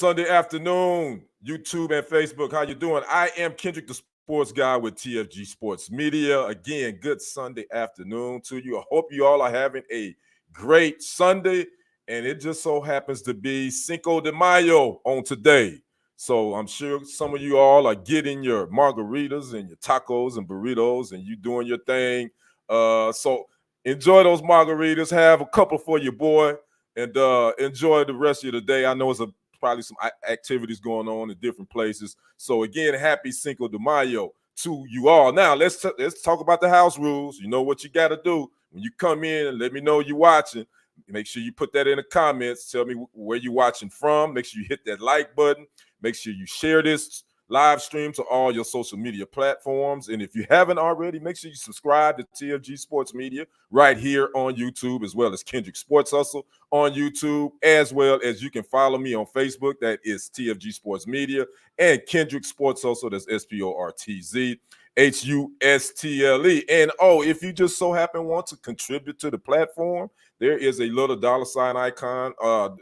Sunday afternoon, YouTube and Facebook. How you doing? I am Kendrick, the sports guy with TFG Sports Media. Again, good Sunday afternoon to you. I hope you all are having a great Sunday, and it just so happens to be Cinco de Mayo on today. So I'm sure some of you all are getting your margaritas and your tacos and burritos, and you doing your thing. So enjoy those margaritas. Have a couple for your boy, and enjoy the rest of the day. I know it's probably some activities going on in different places. So again, happy Cinco de Mayo to you all. Now let's talk about the house rules. You know what you got to do when you come in, and let me know you're watching. Make sure you put that in the comments. Tell me where you're watching from. Make sure you hit that like button. Make sure you share this live stream to all your social media platforms. And if you haven't already, make sure you subscribe to TFG Sports Media right here on YouTube, as well as Kendrick Sports Hustle on YouTube, as well as you can follow me on Facebook. That is TFG Sports Media, and Kendrick Sports Hustle. That's SporTZ HUSTLE. And if you just so happen want to contribute to the platform, there is a little $sign icon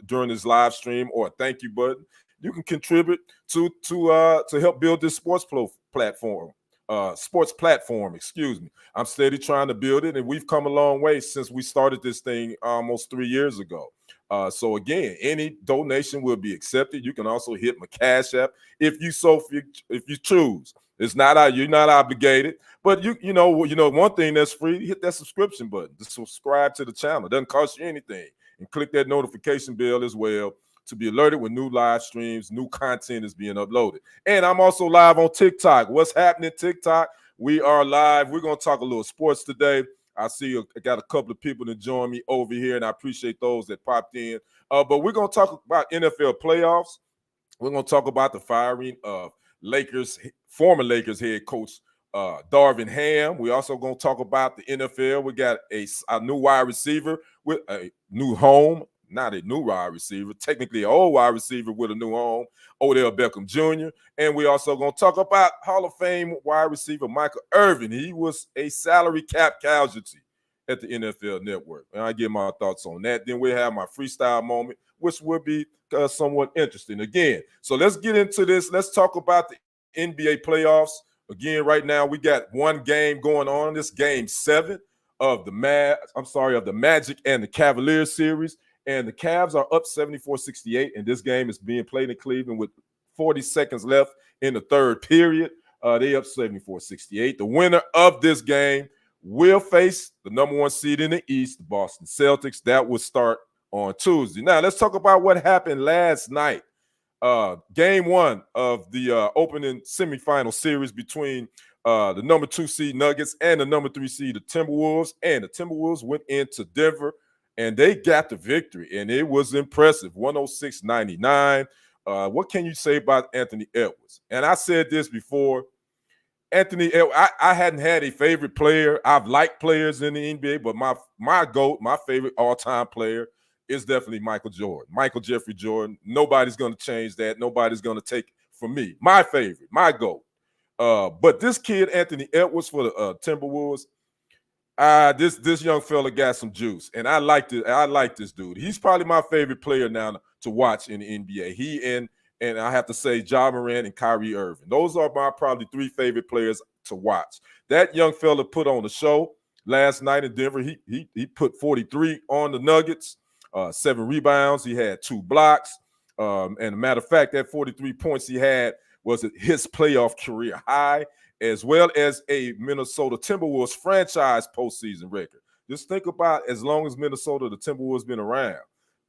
during this live stream, or a thank you button. You can contribute to help build this sports platform. Excuse me. I'm steady trying to build it, and we've come a long way since we started this thing almost 3 years ago. So again, any donation will be accepted. You can also hit my Cash App if you choose. It's not you're not obligated, but you know one thing that's free. Hit that subscription button to subscribe to the channel. It doesn't cost you anything, and click that notification bell as well to be alerted when new live streams, new content is being uploaded. And I'm also live on TikTok. What's happening, TikTok? We are live. We're going to talk a little sports today. I see I got a couple of people that join me over here, and I appreciate those that popped in. But we're going to talk about NFL playoffs. We're going to talk about the firing of former Lakers head coach Darvin Ham. We're also going to talk about the NFL. We got a new wide receiver with a new home. Not a new wide receiver, technically an old wide receiver with a new home, Odell Beckham Jr. And we also going to talk about Hall of Fame wide receiver Michael Irvin. He was a salary cap casualty at the NFL Network. And I give my thoughts on that. Then we'll have my freestyle moment, which will be somewhat interesting again. So let's get into this. Let's talk about the NBA playoffs. Again, right now we got one game going on. This game 7 of the Magic and the Cavaliers series. And the Cavs are up 74-68, and this game is being played in Cleveland with 40 seconds left in the third period. They up 74-68. The winner of this game will face the number 1 seed in the East, the Boston Celtics. That will start on Tuesday. Now, let's talk about what happened last night. Game 1 of the opening semifinal series between the number 2 seed Nuggets and the number 3 seed the Timberwolves. And the Timberwolves went into Denver, and they got the victory, and it was impressive, 106-99. What can you say about Anthony Edwards? And I said this before, Anthony Edwards, I hadn't had a favorite player. I've liked players in the NBA, but my GOAT, my favorite all-time player is definitely Michael Jordan, Michael Jeffrey Jordan. Nobody's going to change that. Nobody's going to take it from me. My favorite, my GOAT. But this kid, Anthony Edwards for the Timberwolves, this young fella got some juice, and I like this dude. He's probably my favorite player now to watch in the NBA. He and I have to say Ja Morant and Kyrie Irving. Those are my probably 3 favorite players to watch. That young fella put on the show last night in Denver. He put 43 on the Nuggets, 7 rebounds. He had 2 blocks. And a matter of fact, that 43 points he had was his playoff career high, as well as a Minnesota Timberwolves franchise postseason record. Just think about as long as Minnesota, the Timberwolves been around.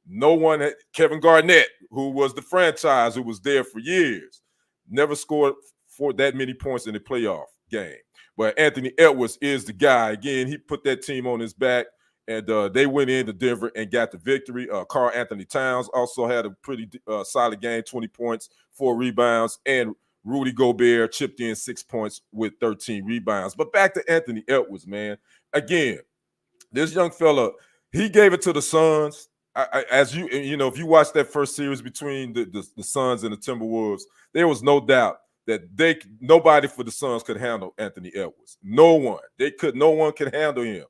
No one Kevin Garnett, who was the franchise, who was there for years, never scored for that many points in a playoff game. But Anthony Edwards is the guy. Again, he put that team on his back, and they went into Denver and got the victory. Karl Anthony Towns also had a pretty solid game, 20 points, 4 rebounds, and Rudy Gobert chipped in 6 points with 13 rebounds. But back to Anthony Edwards, man. Again, this young fella, he gave it to the Suns. As if you watch that first series between the Suns and the Timberwolves, there was no doubt that nobody for the Suns could handle Anthony Edwards. No one. No one could handle him.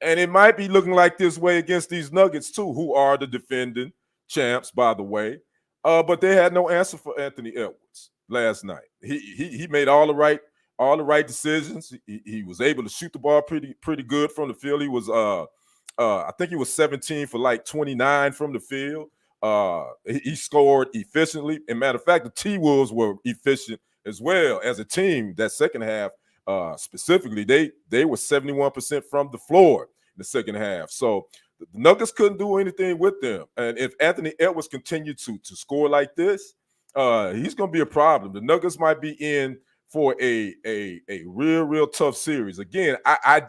And it might be looking like this way against these Nuggets too, who are the defending champs, by the way. But they had no answer for Anthony Edwards last night. He made all the right decisions. He was able to shoot the ball pretty good from the field. He was I think he was 17 for like 29 from the field. He scored efficiently. And matter of fact, the T-Wolves were efficient as well as a team. That second half, specifically, they were 71% from the floor in the second half. So the Nuggets couldn't do anything with them. And if Anthony Edwards continued to score like this, he's going to be a problem. The Nuggets might be in for a real tough series. Again, I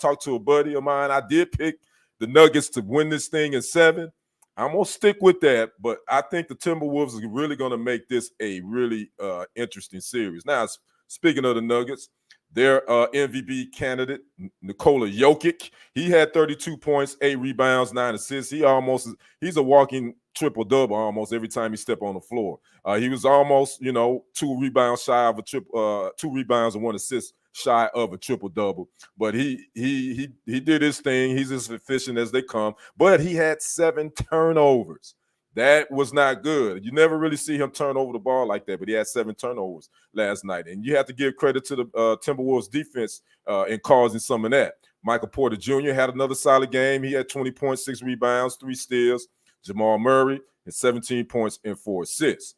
talked to a buddy of mine. I did pick the Nuggets to win this thing in 7. I'm going to stick with that, but I think the Timberwolves are really going to make this a really interesting series. Now, speaking of the Nuggets, their MVP candidate, Nikola Jokic, he had 32 points, 8 rebounds, 9 assists. He's a walking triple-double almost every time he stepped on the floor. He was almost, 2 rebounds shy of 2 rebounds and 1 assist shy of a triple-double. But he did his thing. He's as efficient as they come. But he had 7 turnovers. That was not good. You never really see him turn over the ball like that, but he had 7 turnovers last night. And you have to give credit to the Timberwolves defense in causing some of that. Michael Porter Jr. had another solid game. He had 20 points, 6 rebounds, 3 steals. Jamal Murray had 17 points and 4 assists.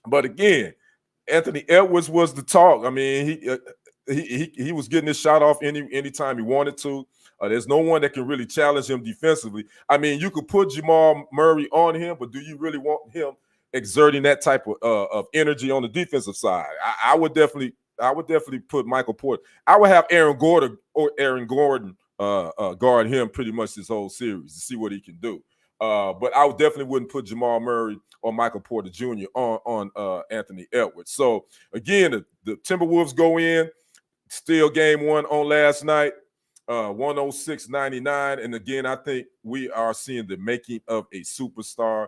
But again, Anthony Edwards was the talk. I mean, he was getting his shot off anytime he wanted to. There's no one that can really challenge him defensively. I mean, you could put Jamal Murray on him, but do you really want him exerting that type of energy on the defensive side? I would definitely put Michael Porter. I would have Aaron Gordon guard him pretty much this whole series to see what he can do. But I definitely wouldn't put Jamal Murray or Michael Porter Jr. on Anthony Edwards. So again, the Timberwolves go in, still game 1 on last night. 106-99. And again, I think we are seeing the making of a superstar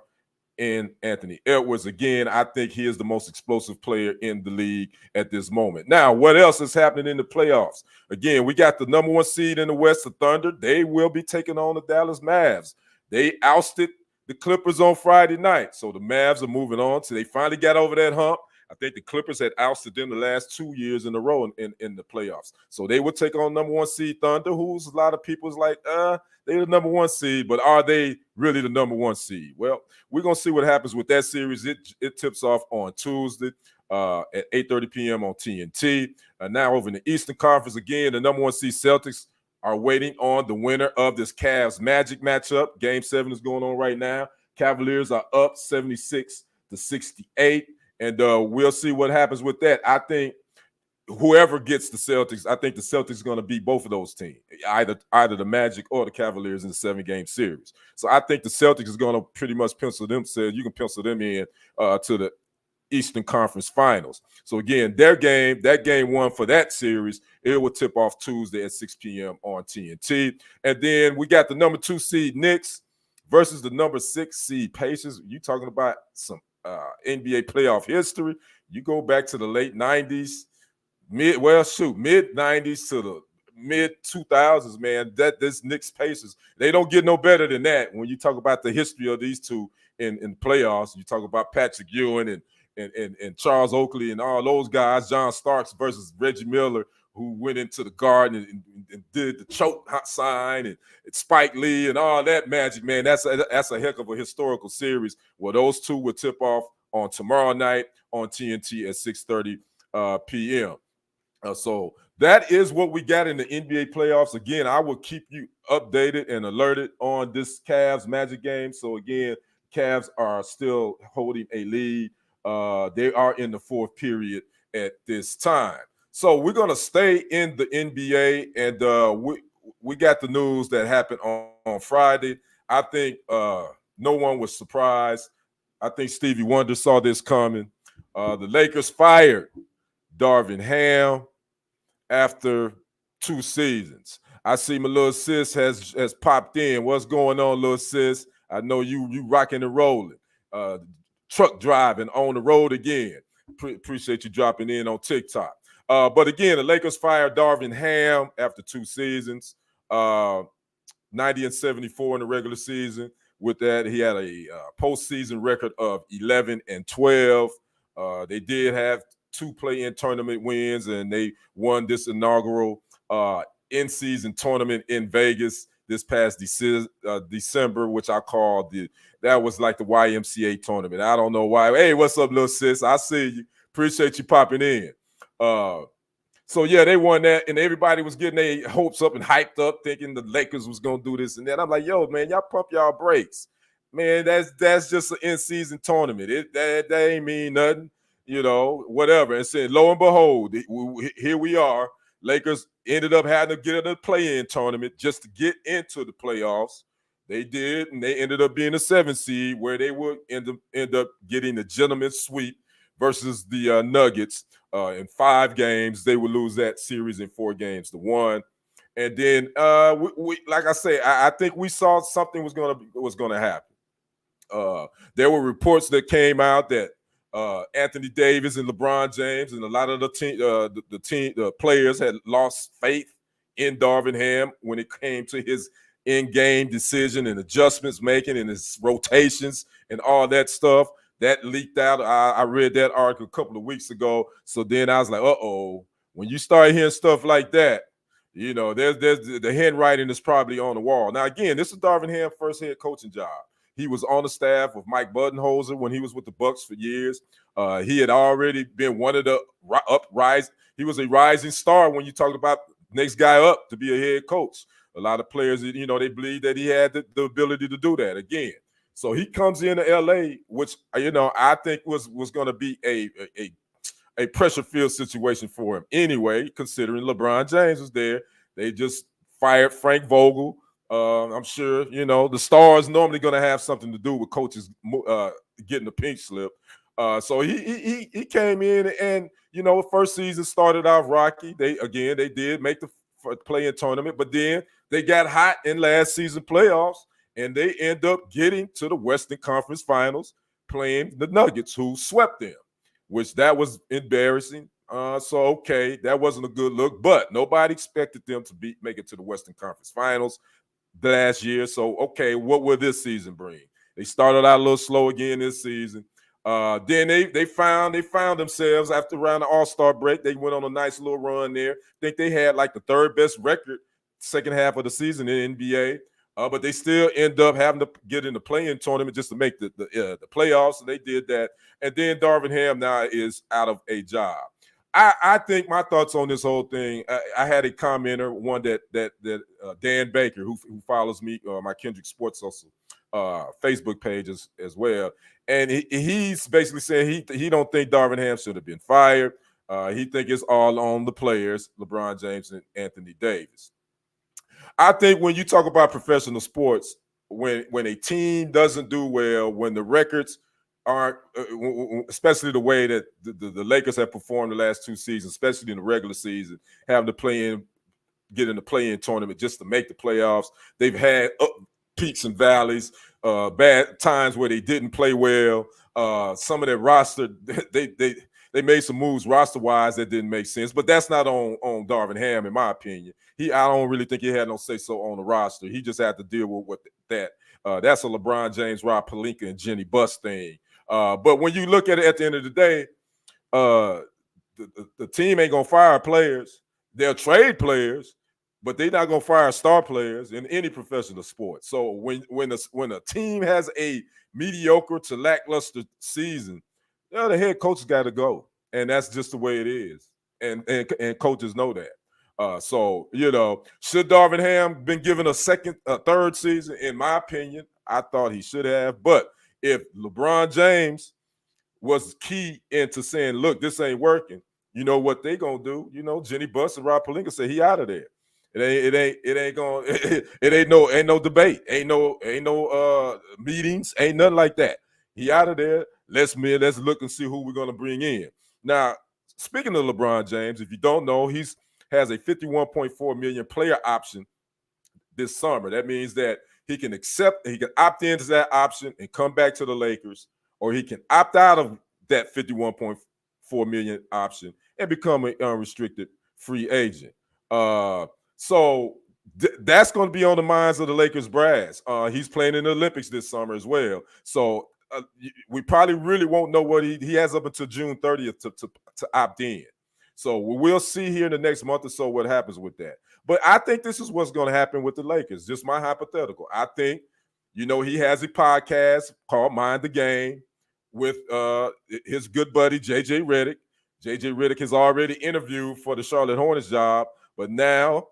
in Anthony Edwards. Again, I think he is the most explosive player in the league at this moment. Now, what else is happening in the playoffs? Again, we got the number 1 seed in the West, the Thunder. They will be taking on the Dallas Mavs. They ousted the Clippers on Friday night. So the Mavs are moving on. So they finally got over that hump. I think the Clippers had ousted them the last 2 years in a row in the playoffs. So they would take on number 1 seed Thunder, who's a lot of people's like, they're the number 1 seed, but are they really the number 1 seed? Well, we're going to see what happens with that series. It tips off on Tuesday at 8:30 p.m. on TNT. Now over in the Eastern Conference, again, the number 1 seed Celtics are waiting on the winner of this Cavs Magic matchup. Game 7 is going on right now. Cavaliers are up 76-68. And we'll see what happens with that. I think whoever gets the Celtics, I think the Celtics are going to beat both of those teams, either the Magic or the Cavaliers in the 7-game series. So I think the Celtics is going to pretty much pencil them. So you can pencil them in to the Eastern Conference Finals. So again, that game 1 for that series, it will tip off Tuesday at 6 p.m. on TNT. And then we got the number 2 seed Knicks versus the number 6 seed Pacers. You talking about some NBA playoff history. You go back to the late 90s, mid 90s to the mid 2000s, man. This Knicks Pacers, they don't get no better than that. When you talk about the history of these two in playoffs, you talk about Patrick Ewing and Charles Oakley and all those guys, John Starks versus Reggie Miller, who went into the Garden and did the choke sign, and Spike Lee and all that magic, man. That's a heck of a historical series. Well, those two will tip off on tomorrow night on TNT at 6:30 p.m. So that is what we got in the NBA playoffs. Again, I will keep you updated and alerted on this Cavs Magic game. So again, Cavs are still holding a lead. They are in the 4th period at this time. So we're going to stay in the NBA, and we got the news that happened on Friday. I think no one was surprised. I think Stevie Wonder saw this coming. The Lakers fired Darvin Ham after 2 seasons. I see my little sis has popped in. What's going on, little sis? I know you rocking and rolling. Truck driving on the road again. Appreciate you dropping in on TikTok. But again, the Lakers fired Darvin Ham after 2 seasons, 90 and 74 in the regular season. with that. He had a postseason record of 11-12. They did have 2 play-in tournament wins, and they won this inaugural in-season tournament in Vegas this past December, which I call that was like the YMCA tournament. I don't know why. Hey, what's up, little sis? I see you. Appreciate you popping in. So yeah, they won that, and everybody was getting their hopes up and hyped up, thinking the Lakers was gonna do this and that. I'm like, yo, man, y'all pump y'all brakes, man. That's just an in-season tournament. That ain't mean nothing, whatever. And saying, lo and behold, here we are. Lakers ended up having to get in a play-in tournament just to get into the playoffs. They did, and they ended up being a 7 seed, where they would end up getting the gentleman's sweep versus the Nuggets. In 5 games, they would lose that series in 4 games to 1. And then, we like I say, I think we saw something was gonna happen. There were reports that came out that Anthony Davis and LeBron James and a lot of the players had lost faith in Darvin Ham when it came to his in-game decision and adjustments making and his rotations and all that stuff. That leaked out. I read that article a couple of weeks ago. So then I was like, when you start hearing stuff like that, there's the handwriting is probably on the wall. Now, again, this is Darvin Ham's first head coaching job. He was on the staff with Mike Budenholzer when he was with the Bucks for years. He had already been one of the He was a rising star when you talk about next guy up to be a head coach. A lot of players, they believe that he had the ability to do that again. So he comes into LA, which I think was going to be a pressure-filled situation for him anyway, considering LeBron James was there. They just fired Frank Vogel. I'm sure the stars normally going to have something to do with coaches getting the pink slip. So he came in, and first season started off rocky. They did make the play-in tournament, but then they got hot in last season playoffs. And they end up getting to the Western Conference Finals, playing the Nuggets, who swept them, which that was embarrassing. So, okay, that wasn't a good look, but nobody expected them to make it to the Western Conference Finals last year. So, okay, what will this season bring? They started out a little slow again this season. Then they found themselves after around the All-Star break. They went on a nice little run there. I think they had like the 3rd best record second half of the season in the NBA. But they still end up having to get in the play-in tournament just to make the playoffs, and they did that. And then Darvin Ham now is out of a job. I think my thoughts on this whole thing. I had a commenter, one that Dan Baker, who follows me, my Kendrick Sports Social Facebook page as well, and he's basically saying he don't think Darvin Ham should have been fired. He think it's all on the players, LeBron James and Anthony Davis. I think when you talk about professional sports, when a team doesn't do well, when the records aren't, especially the way that the Lakers have performed the last 2 seasons, especially in the regular season, having to get in the play-in tournament just to make the playoffs. They've had peaks and valleys, bad times where they didn't play well. Some of their roster, they made some moves roster-wise that didn't make sense, but that's not on Darvin Ham, in my opinion. I don't really think he had no say-so on the roster. He just had to deal with that. That's a LeBron James, Rob Pelinka, and Jenny Buss thing. But when you look at it at the end of the day, the team ain't going to fire players. They'll trade players, but they're not going to fire star players in any professional sport. So when a team has a mediocre to lackluster season, the head coach has got to go, and that's just the way it is. And coaches know that. So should Darvin Ham been given a 3rd season? In my opinion, I thought he should have. But if LeBron James was key into saying, "Look, this ain't working," you know what they gonna do? Jenny Buss and Rob Pelinka say he out of there. Ain't no debate, ain't no meetings, ain't nothing like that. He out of there. Let's look and see who we're gonna bring in. Now, speaking of LeBron James, if you don't know, has a $51.4 million player option this summer. That means that he can opt into that option and come back to the Lakers, or he can opt out of that $51.4 million option and become an unrestricted free agent. So That's going to be on the minds of the Lakers brass. He's playing in the Olympics this summer as well. So we probably really won't know what he has up until June 30th to opt in. So we'll see here in the next month or so what happens with that. But I think this is what's going to happen with the Lakers. Just my hypothetical. I think, he has a podcast called Mind the Game with his good buddy, JJ Redick. JJ Redick has already interviewed for the Charlotte Hornets job, but now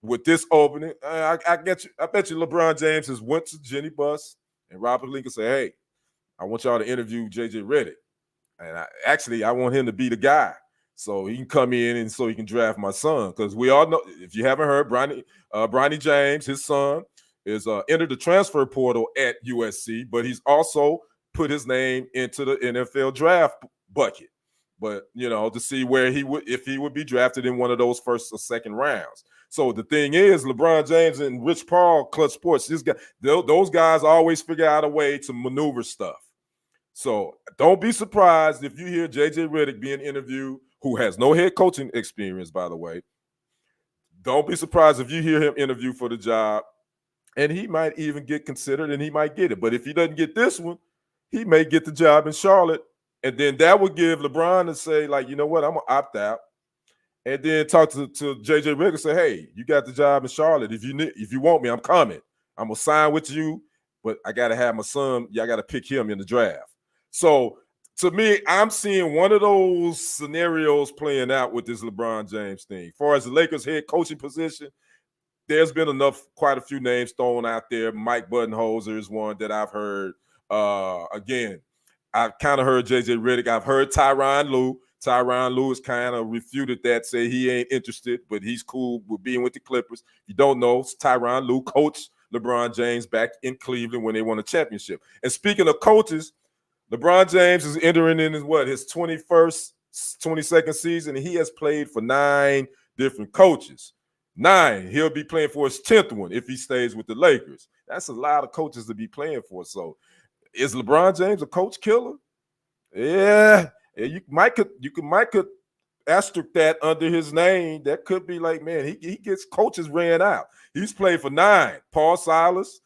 with this opening, I bet you LeBron James has went to Jenny Buss and Robert Lincoln said, hey, I want y'all to interview JJ Redick. And I want him to be the guy so he can come in and so he can draft my son. Because we all know, if you haven't heard, Bronny James, his son, is entered the transfer portal at USC, but he's also put his name into the NFL draft bucket. But, to see where if he would be drafted in one of those first or second rounds. So the thing is, LeBron James and Rich Paul, Clutch Sports, those guys always figure out a way to maneuver stuff. So don't be surprised if you hear JJ Redick being interviewed, who has no head coaching experience, by the way. Don't be surprised if you hear him interview for the job, and he might even get considered, and he might get it. But if he doesn't get this one, he may get the job in Charlotte, and then that would give LeBron to say, like, you know what, I'm going to opt out. And then talk to JJ Redick and say, hey, you got the job in Charlotte. If you want me, I'm coming. I'm going to sign with you, but I got to have my son. Y'all got to pick him in the draft. So, to me, I'm seeing one of those scenarios playing out with this LeBron James thing. As far as the Lakers head coaching position, there's been quite a few names thrown out there. Mike Budenholzer is one that I've heard. Again, I've kind of heard JJ Redick. I've heard Tyronn Lue. Tyronn Lue has kind of refuted that, say he ain't interested, but he's cool with being with the Clippers. If you don't know, Tyronn Lue coached LeBron James back in Cleveland when they won a championship. And speaking of coaches, LeBron James is entering in his 21st, 22nd season, and he has played for 9 different coaches. 9. He'll be playing for his 10th one if he stays with the Lakers. That's a lot of coaches to be playing for. So is LeBron James a coach killer? Yeah. You might could asterisk that under his name. That could be like, man, he gets coaches ran out. He's played for 9. Paul Silas,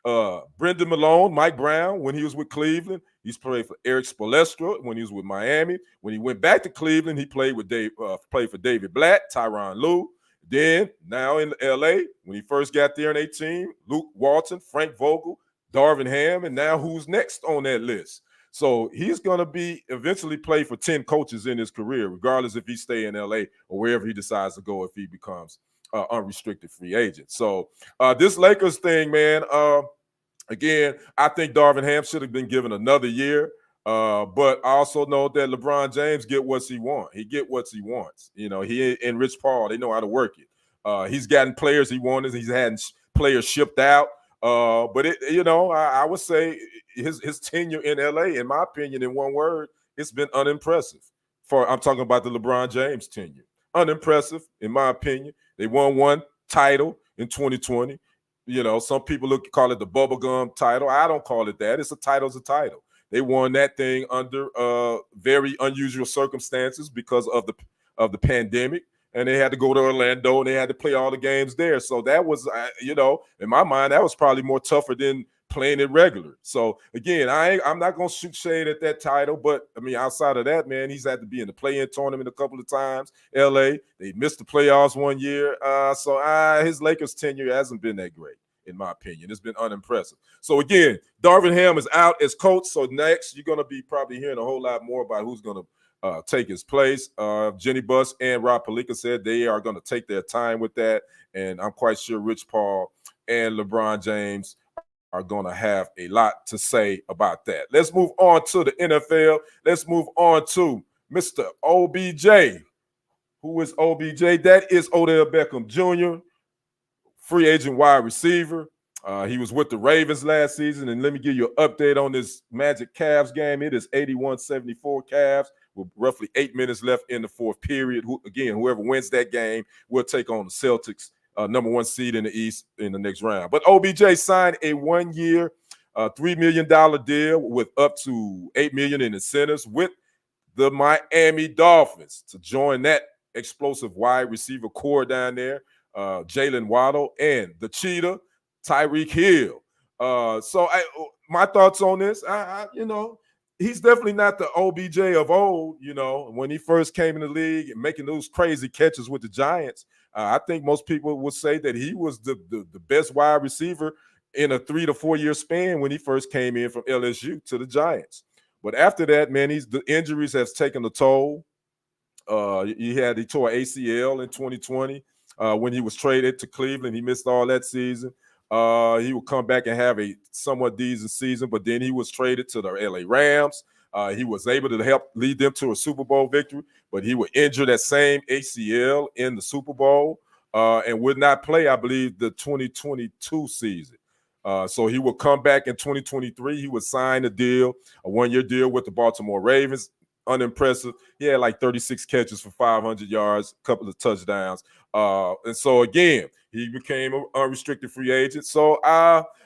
Brendan Malone, Mike Brown when he was with Cleveland. He's played for Eric Spoelstra when he was with Miami. When he went back to Cleveland, he played for David Blatt, Tyronn Lue. Then now in LA, when he first got there in 2018, Luke Walton, Frank Vogel, Darvin Ham, and now who's next on that list? So he's going to eventually play for 10 coaches in his career, regardless if he stay in LA or wherever he decides to go if he becomes unrestricted free agent. So this Lakers thing, man, again, I think Darvin Ham should have been given another year. But I also know that LeBron James get what he wants. He get what he wants. He and Rich Paul, they know how to work it. He's gotten players he wanted. He's had players shipped out. But I would say his tenure in LA, in my opinion, in one word, it's been unimpressive. I'm talking about the LeBron James tenure. Unimpressive, in my opinion. They won 1 title in 2020. Some people call it the bubblegum title. I don't call it that. It's a title's a title. They won that thing under very unusual circumstances because of the pandemic. And they had to go to Orlando and they had to play all the games there. So that was, in my mind, that was probably more tougher than playing it regular. So again, I'm not going to shoot shade at that title, but I mean, outside of that, man, he's had to be in the play-in tournament a couple of times. LA, they missed the playoffs one year. So his Lakers tenure hasn't been that great, in my opinion. It's been unimpressive. So again, Darvin Ham is out as coach. So next, you're going to be probably hearing a whole lot more about who's going to take his place. Jenny Buss and Rob Pelinka said they are going to take their time with that. And I'm quite sure Rich Paul and LeBron James are going to have a lot to say about that. Let's move on to the NFL. Let's move on to Mr. OBJ. Who is OBJ? That is Odell Beckham Jr., free agent wide receiver. He was with the Ravens last season. And let me give you an update on this Magic Cavs game. It is 81-74 Cavs with roughly 8 minutes left in the fourth period. Whoever wins that game will take on the Celtics, number 1 seed in the East in the next round. But OBJ signed a 1-year, $3 million deal with up to $8 million in incentives with the Miami Dolphins to join that explosive wide receiver core down there. Jalen Waddle, and the cheetah, Tyreek Hill. My thoughts on this, he's definitely not the OBJ of old. When he first came in the league and making those crazy catches with the Giants, I think most people would say that he was the best wide receiver in a 3 to 4 year span when he first came in from LSU to the Giants. But after that, man, the injuries has taken a toll. He tore ACL in 2020 when he was traded to Cleveland. He missed all that season. He would come back and have a somewhat decent season, but then he was traded to the LA Rams. He was able to help lead them to a Super Bowl victory, but he would injure that same ACL in the Super Bowl and would not play, I believe, the 2022 season. So he would come back in 2023. He would sign a 1-year deal with the Baltimore Ravens. Unimpressive. He had like 36 catches for 500 yards, a couple of touchdowns. And so, again, he became an unrestricted free agent. So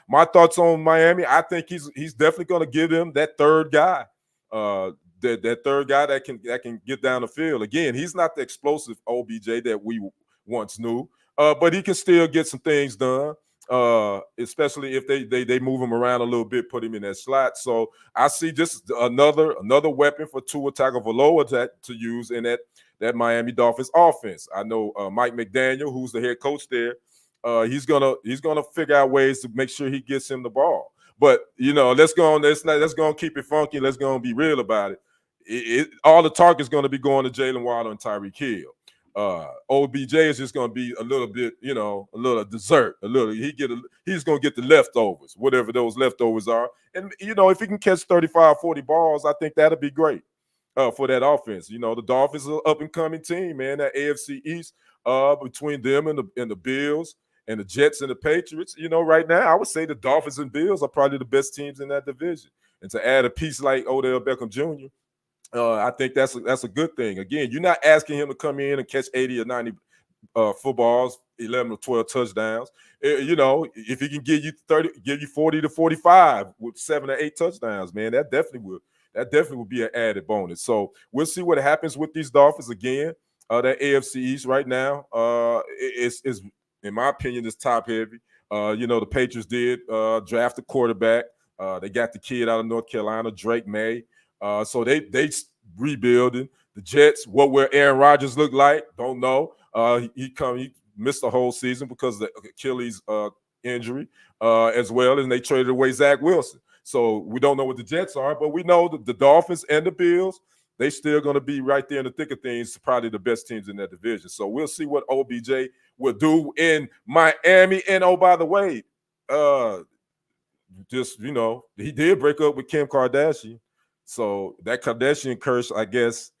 my thoughts on Miami, I think he's definitely going to give them that third guy, that third guy that can get down the field. Again, he's not the explosive OBJ that we once knew, but he can still get some things done. Especially if they move him around a little bit, put him in that slot. So I see just another weapon for Tua Tagovailoa to use in that Miami Dolphins offense. I know Mike McDaniel, who's the head coach there, he's gonna figure out ways to make sure he gets him the ball. But let's go and keep it funky. Let's go and be real about it. All the target's going to be going to Jalen Waddle and Tyreek Hill. OBJ is just going to be a little bit, a little dessert, he's going to get the leftovers, whatever those leftovers are. And, if he can catch 35, 40 balls, I think that'll be great for that offense. The Dolphins are an up-and-coming team, man, that AFC East, between them and the Bills and the Jets and the Patriots. Right now, I would say the Dolphins and Bills are probably the best teams in that division. And to add a piece like Odell Beckham Jr., I think that's a good thing. Again, you're not asking him to come in and catch 80 or 90 footballs, 11 or 12 touchdowns. If he can give you 40 to 45 with 7 or 8 touchdowns, man, that definitely would be an added bonus. So we'll see what happens with these Dolphins again. That AFC East right now is in my opinion, is top heavy. The Patriots did draft a quarterback. They got the kid out of North Carolina, Drake May. So they rebuilding. The Jets, what will Aaron Rodgers look like? Don't know. He missed the whole season because of the Achilles injury, as well, and they traded away Zach Wilson. So we don't know what the Jets are, but we know that the Dolphins and the Bills, they still going to be right there in the thick of things, probably the best teams in that division. So we'll see what OBJ will do in Miami. And oh, by the way, he did break up with Kim Kardashian. So that Kardashian curse, I guess,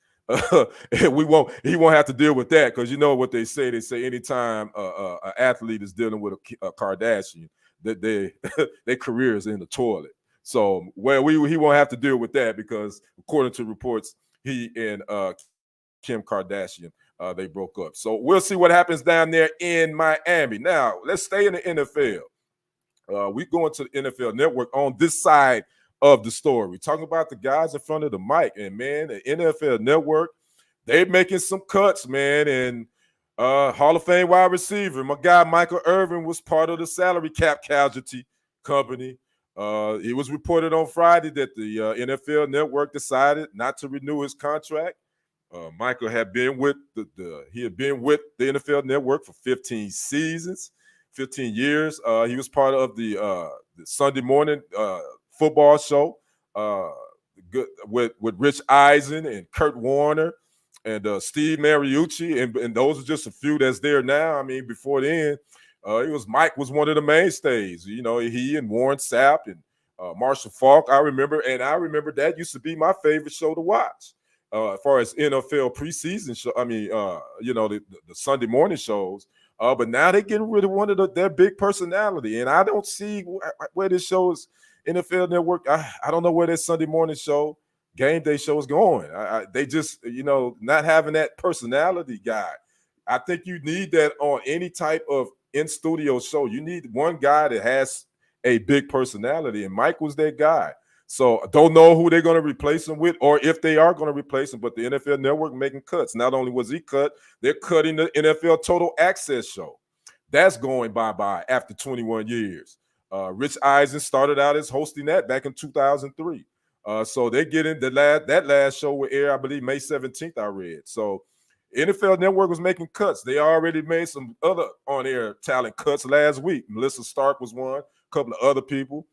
he won't have to deal with that, because you know what they say. They say anytime an athlete is dealing with a Kardashian, that their career is in the toilet. So he won't have to deal with that, because according to reports, he and Kim Kardashian, they broke up. So we'll see what happens down there in Miami. Now let's stay in the NFL. We go into the NFL Network on this side of the story. We're talking about the guys in front of the mic, and man, the NFL Network, they're making some cuts, man. And Hall of Fame wide receiver, my guy Michael Irvin, was part of the salary cap casualty company. It was reported on Friday that the NFL Network decided not to renew his contract. Michael had been with the NFL Network for 15 seasons, 15 years. He was part of the Sunday morning football show with Rich Eisen and Kurt Warner and Steve Mariucci, and those are just a few that's there now. I mean, before then, Mike was one of the mainstays. He and Warren Sapp and Marshall Falk. I remember that used to be my favorite show to watch. As far as NFL preseason show, the Sunday morning shows. But now they're getting rid of one of their big personality, and I don't see where this show is. NFL Network, I don't know where that Sunday morning show, game day show is going. They just, not having that personality guy. I think you need that on any type of in-studio show. You need one guy that has a big personality, and Mike was that guy. So I don't know who they're going to replace him with, or if they are going to replace him, but the NFL Network making cuts. Not only was he cut, they're cutting the NFL Total Access show. That's going bye-bye after 21 years. Rich Eisen started out as hosting that back in 2003. So they get in that last show will air, I believe, May 17th, I read. So NFL Network was making cuts. They already made some other on-air talent cuts last week. Melissa Stark was one, a couple of other people.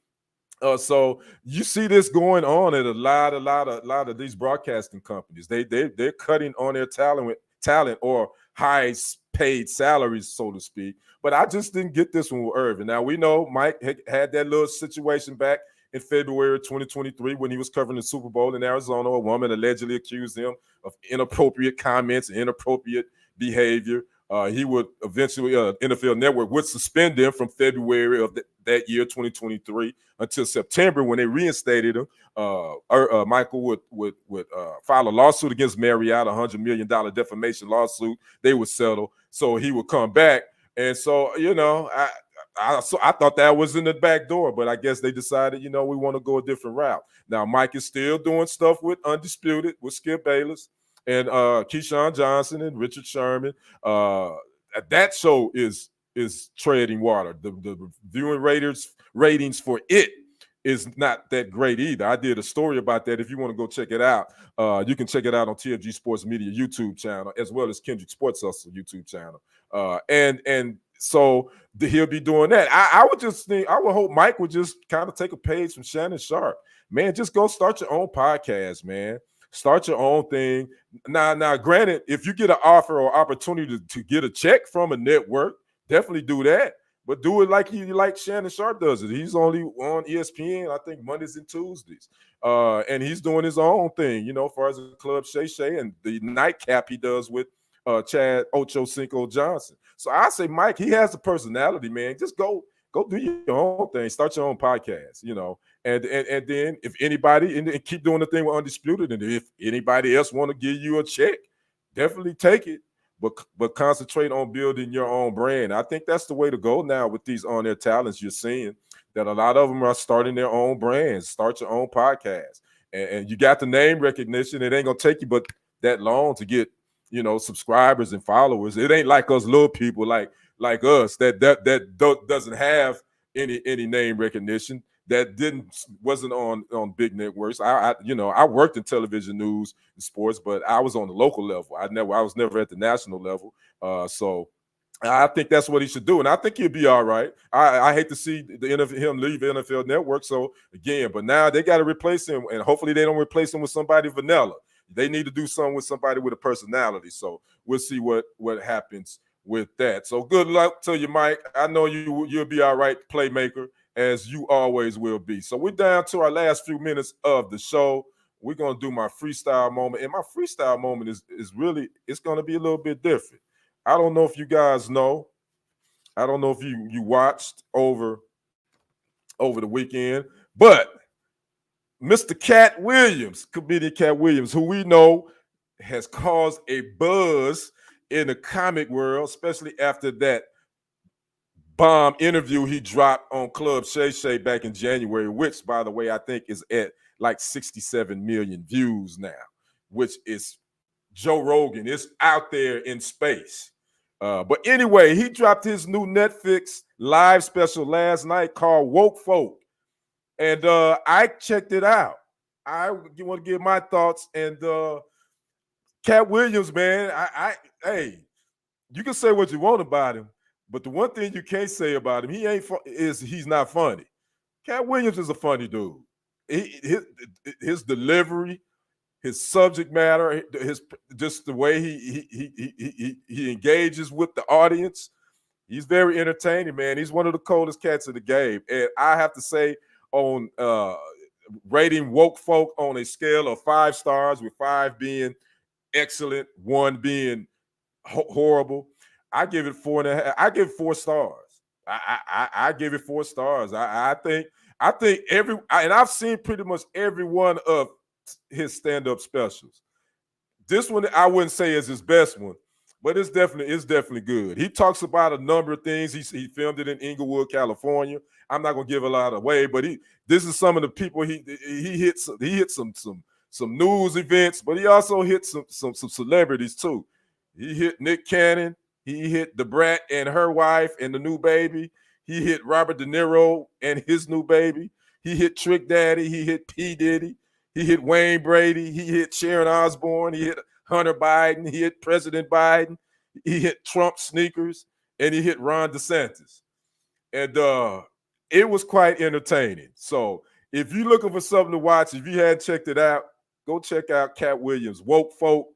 So you see this going on at a lot of these broadcasting companies. They're cutting on their talent or high paid salaries, so to speak. But I just didn't get this one with Irvin. Now we know Mike had that little situation back in February 2023 when he was covering the Super Bowl in Arizona. A woman allegedly accused him of inappropriate comments and inappropriate behavior. He would eventually, NFL Network would suspend him from February of that year, 2023, until September when they reinstated him. Michael would file a lawsuit against Marriott, $100 million defamation lawsuit. They would settle, so he would come back. And so, I thought that was in the back door, but I guess they decided, we want to go a different route. Now, Mike is still doing stuff with Undisputed, with Skip Bayless and Keyshawn Johnson and Richard Sherman. That show is treading water. The viewing ratings for it is not that great either. I did a story about that. If you want to go check it out, you can check it out on TFG Sports Media YouTube channel, as well as Kendrick Sports Hustle YouTube channel. And so he'll be doing that. I would hope Mike would just kind of take a page from Shannon Sharp. Man, just go start your own podcast, man. Start your own thing. Now, granted, if you get an offer or opportunity to get a check from a network, definitely do that. But do it like Shannon Sharp does it. He's only on ESPN, I think, Mondays and Tuesdays. And he's doing his own thing, as far as the Club Shay Shay and the nightcap he does with Chad Ocho Cinco Johnson. So I say, Mike, he has the personality, man. Just go do your own thing. Start your own podcast, And then if anybody, and keep doing the thing with Undisputed, and if anybody else want to give you a check, definitely take it. But concentrate on building your own brand. I think that's the way to go now with these on-air talents you're seeing, that a lot of them are starting their own brands. Start your own podcast. And you got the name recognition. It ain't going to take you but that long to get, subscribers and followers. It ain't like us little people like us that doesn't have any name recognition, that wasn't on big networks. I worked in television news and sports, but I was on the local level. I was never at the national level. So I think that's what he should do, and I think he'll be all right. I hate to see him leave the NFL Network. So again, but now they got to replace him, and hopefully they don't replace him with somebody vanilla. They need to do something with somebody with a personality. So we'll see what happens with that. So good luck to you, Mike. I know you'll be all right, playmaker, as you always will be. So we're down to our last few minutes of the show. We're going to do my freestyle moment. And my freestyle moment is really, it's going to be a little bit different. I don't know if you guys know. I don't know if you watched over the weekend, but Mr. Cat Williams, comedian Cat Williams, who we know has caused a buzz in the comic world, especially after that bomb interview he dropped on Club Shay Shay back in January, which, by the way, I think is at like 67 million views now, which is Joe Rogan. It's out there in space. But anyway, he dropped his new Netflix live special last night called Woke Folk. And I checked it out. I want to give my thoughts. And Cat Williams, man, hey, you can say what you want about him, but the one thing you can't say about him, he's not funny. Cat Williams is a funny dude. His delivery, his subject matter, just the way he engages with the audience, he's very entertaining, man. He's one of the coldest cats in the game. And I have to say, on rating Woke Folk on a scale of 5 stars, with 5 being excellent, 1 being horrible, I give it 4.5. I give it 4 stars. I give it 4 stars. I think and I've seen pretty much every one of his stand-up specials. This one I wouldn't say is his best one, but it's definitely good. He talks about a number of things. He filmed it in Inglewood, California. I'm not gonna give a lot away, but this is some of the people he hit some news events, but he also hit some celebrities too. He hit Nick Cannon. He hit the brat and her wife and the new baby. He hit Robert De Niro and his new baby. He hit Trick Daddy. He hit P. Diddy. He hit Wayne Brady. He hit Sharon Osbourne. He hit Hunter Biden. He hit President Biden. He hit Trump sneakers. And he hit Ron DeSantis. And it was quite entertaining. So if you're looking for something to watch, if you hadn't checked it out, go check out Cat Williams' Woke Folk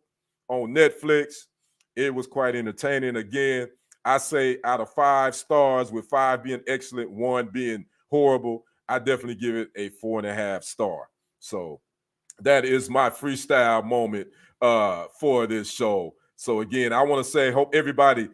on Netflix. It was quite entertaining. Again, I say out of 5 stars, with 5 being excellent, 1 being horrible, I definitely give it a 4.5 star. So that is my freestyle moment for this show. So again, I want to say, hope everybody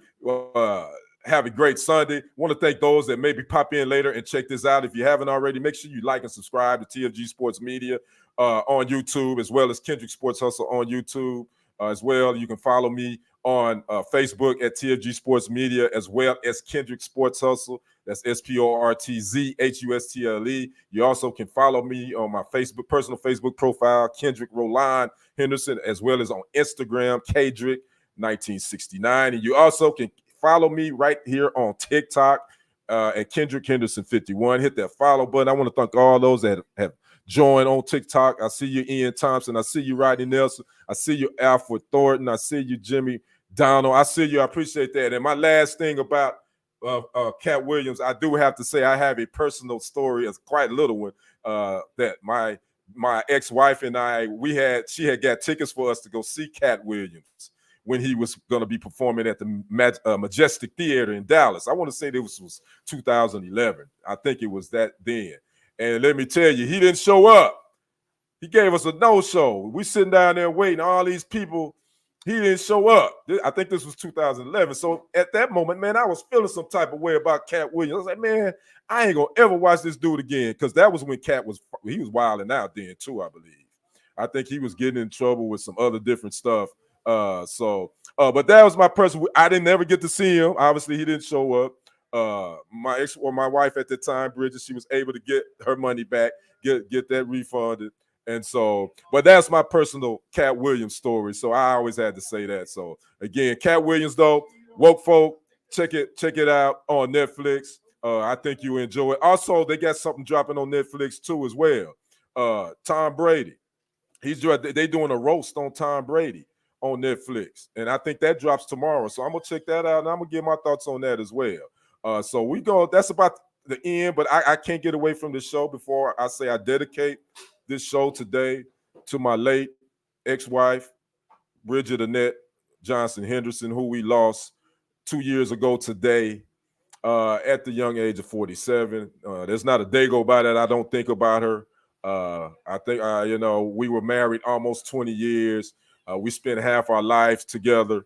have a great Sunday. Want to thank those that maybe pop in later and check this out. If you haven't already, make sure you like and subscribe to TFG Sports Media on YouTube, as well as Kendrick Sports Hustle on YouTube as well. You can follow me on Facebook at TFG Sports Media, as well as Kendrick Sports Hustle. That's SporTZHustle. You also can follow me on my personal Facebook profile, Kendrick Roland Henderson, as well as on Instagram, Kendrick1969. And you also can follow me right here on TikTok at Kendrick Henderson 51. Hit that follow button. I want to thank all those that have joined on TikTok. I see you, Ian Thompson. I see you, Rodney Nelson. I see you, Alfred Thornton. I see you, Jimmy Donald. I see you. I appreciate that. And my last thing about Cat Williams, I do have to say I have a personal story, it's quite a little one, that my ex-wife and I, she had got tickets for us to go see Cat Williams when he was going to be performing at the Majestic Theater in Dallas. I want to say this was 2011. I think it was that then. And let me tell you, he didn't show up. He gave us a no-show. We sitting down there waiting, all these people. He didn't show up. I think this was 2011. So at that moment, man, I was feeling some type of way about Cat Williams. I was like, man, I ain't going to ever watch this dude again, because that was when Cat was wilding out then too, I believe. I think he was getting in trouble with some other different stuff. But that was my person. I didn't ever get to see him. Obviously, he didn't show up. My wife at the time, Bridget, she was able to get her money back, get that refunded. And so, but that's my personal Cat Williams story. So I always had to say that. So again, Cat Williams, though, Woke Folk, check it out on Netflix. I think you enjoy it. Also, they got something dropping on Netflix too as well. Tom Brady. They doing a roast on Tom Brady on Netflix. And I think that drops tomorrow. So I'm gonna check that out and I'm gonna give my thoughts on that as well. So we go, that's about the end, but I can't get away from the show before I say I dedicate this show today to my late ex-wife, Bridget Annette Johnson Henderson, who we lost 2 years ago today at the young age of 47. There's not a day go by that I don't think about her. I think, we were married almost 20 years. We spent half our lives together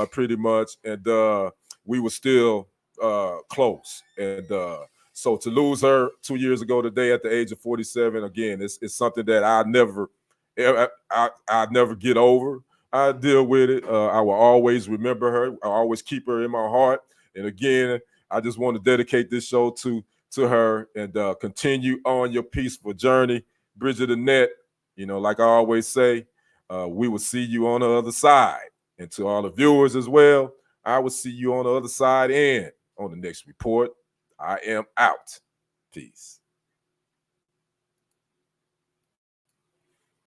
pretty much, and we were still close. And so to lose her 2 years ago today at the age of 47, again, it's something that I never get over. I deal with it. I will always remember her. I always keep her in my heart. And again, I just want to dedicate this show to her, and continue on your peaceful journey, Bridget Annette. Like I always say, we will see you on the other side. And to all the viewers as well, I will see you on the other side and on the next report. I am out. Peace.